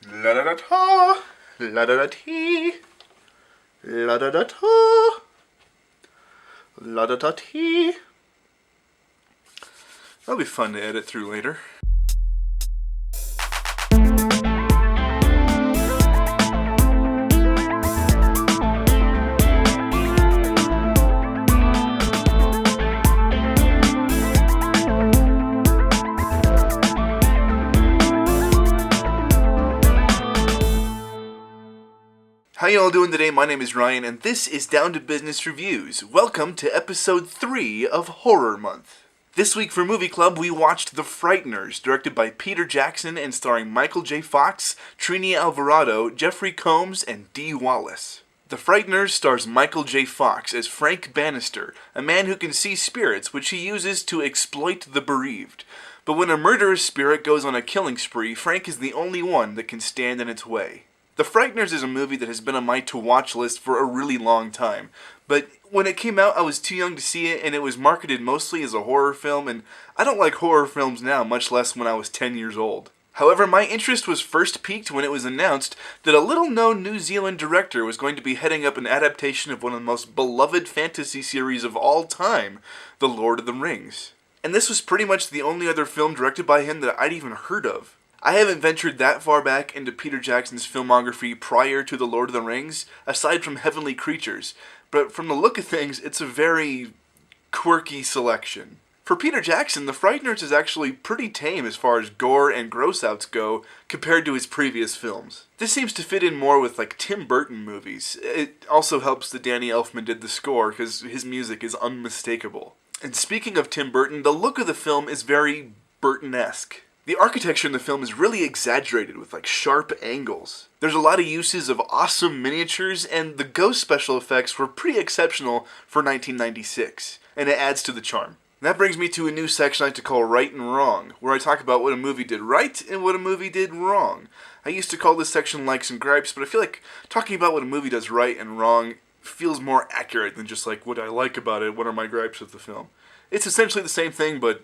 La da da ta, la da da tee, la da da ta, la da da tee. That'll be fun to edit through later. How y'all doing today? My name is Ryan, and this is Down to Business Reviews. Welcome to episode 3 of Horror Month. This week for Movie Club, we watched The Frighteners, directed by Peter Jackson and starring Michael J. Fox, Trini Alvarado, Jeffrey Combs, and Dee Wallace. The Frighteners stars Michael J. Fox as Frank Bannister, a man who can see spirits which he uses to exploit the bereaved. But when a murderous spirit goes on a killing spree, Frank is the only one that can stand in its way. The Frighteners is a movie that has been on my to-watch list for a really long time, but when it came out I was too young to see it, and it was marketed mostly as a horror film, and I don't like horror films now, much less when I was 10 years old. However, my interest was first piqued when it was announced that a little-known New Zealand director was going to be heading up an adaptation of one of the most beloved fantasy series of all time, The Lord of the Rings. And this was pretty much the only other film directed by him that I'd even heard of. I haven't ventured that far back into Peter Jackson's filmography prior to The Lord of the Rings, aside from Heavenly Creatures, but from the look of things, it's a very quirky selection. For Peter Jackson, The Frighteners is actually pretty tame as far as gore and gross-outs go compared to his previous films. This seems to fit in more with like Tim Burton movies. It also helps that Danny Elfman did the score because his music is unmistakable. And speaking of Tim Burton, the look of the film is very Burton-esque. The architecture in the film is really exaggerated with like sharp angles. There's a lot of uses of awesome miniatures, and the ghost special effects were pretty exceptional for 1996, and it adds to the charm. And that brings me to a new section I like to call Right and Wrong, where I talk about what a movie did right and what a movie did wrong. I used to call this section Likes and Gripes, but I feel like talking about what a movie does right and wrong feels more accurate than just like what I like about it, what are my gripes with the film. It's essentially the same thing, but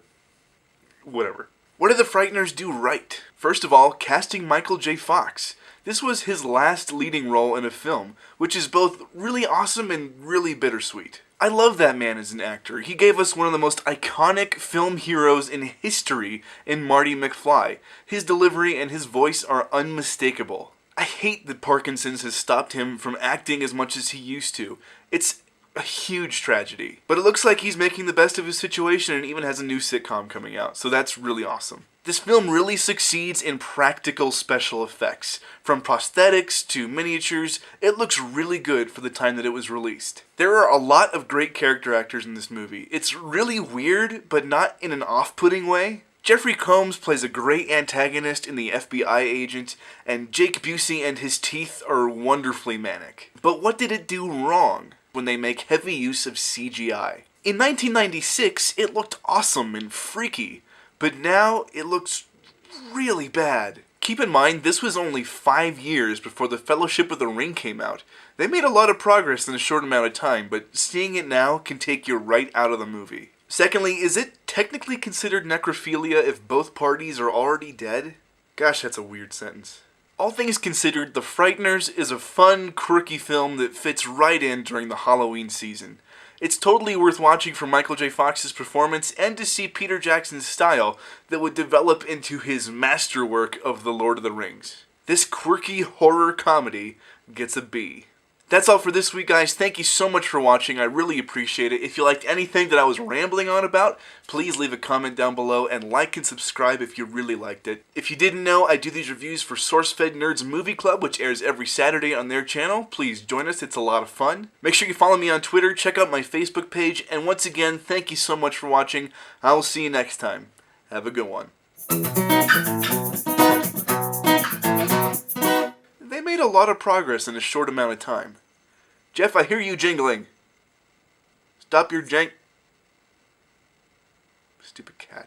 whatever. What did The Frighteners do right? First of all, casting Michael J. Fox. This was his last leading role in a film, which is both really awesome and really bittersweet. I love that man as an actor. He gave us one of the most iconic film heroes in history in Marty McFly. His delivery and his voice are unmistakable. I hate that Parkinson's has stopped him from acting as much as he used to. It's a huge tragedy. But it looks like he's making the best of his situation and even has a new sitcom coming out, so that's really awesome. This film really succeeds in practical special effects. From prosthetics to miniatures, it looks really good for the time that it was released. There are a lot of great character actors in this movie. It's really weird, but not in an off-putting way. Jeffrey Combs plays a great antagonist in The FBI Agent, and Jake Busey and his teeth are wonderfully manic. But what did it do wrong when they make heavy use of CGI? In 1996, it looked awesome and freaky, but now it looks really bad. Keep in mind, this was only 5 years before The Fellowship of the Ring came out. They made a lot of progress in a short amount of time, but seeing it now can take you right out of the movie. Secondly, is it technically considered necrophilia if both parties are already dead? Gosh, that's a weird sentence. All things considered, The Frighteners is a fun, quirky film that fits right in during the Halloween season. It's totally worth watching for Michael J. Fox's performance and to see Peter Jackson's style that would develop into his masterwork of The Lord of the Rings. This quirky horror comedy gets a B. That's all for this week, guys. Thank you so much for watching. I really appreciate it. If you liked anything that I was rambling on about, please leave a comment down below and like and subscribe if you really liked it. If you didn't know, I do these reviews for SourceFedNERD's Movie Club, which airs every Saturday on their channel. Please join us. It's a lot of fun. Make sure you follow me on Twitter, check out my Facebook page, and once again, thank you so much for watching. I will see you next time. Have a good one. They made a lot of progress in a short amount of time. Jeff, I hear you jingling. Stop your Stupid cat.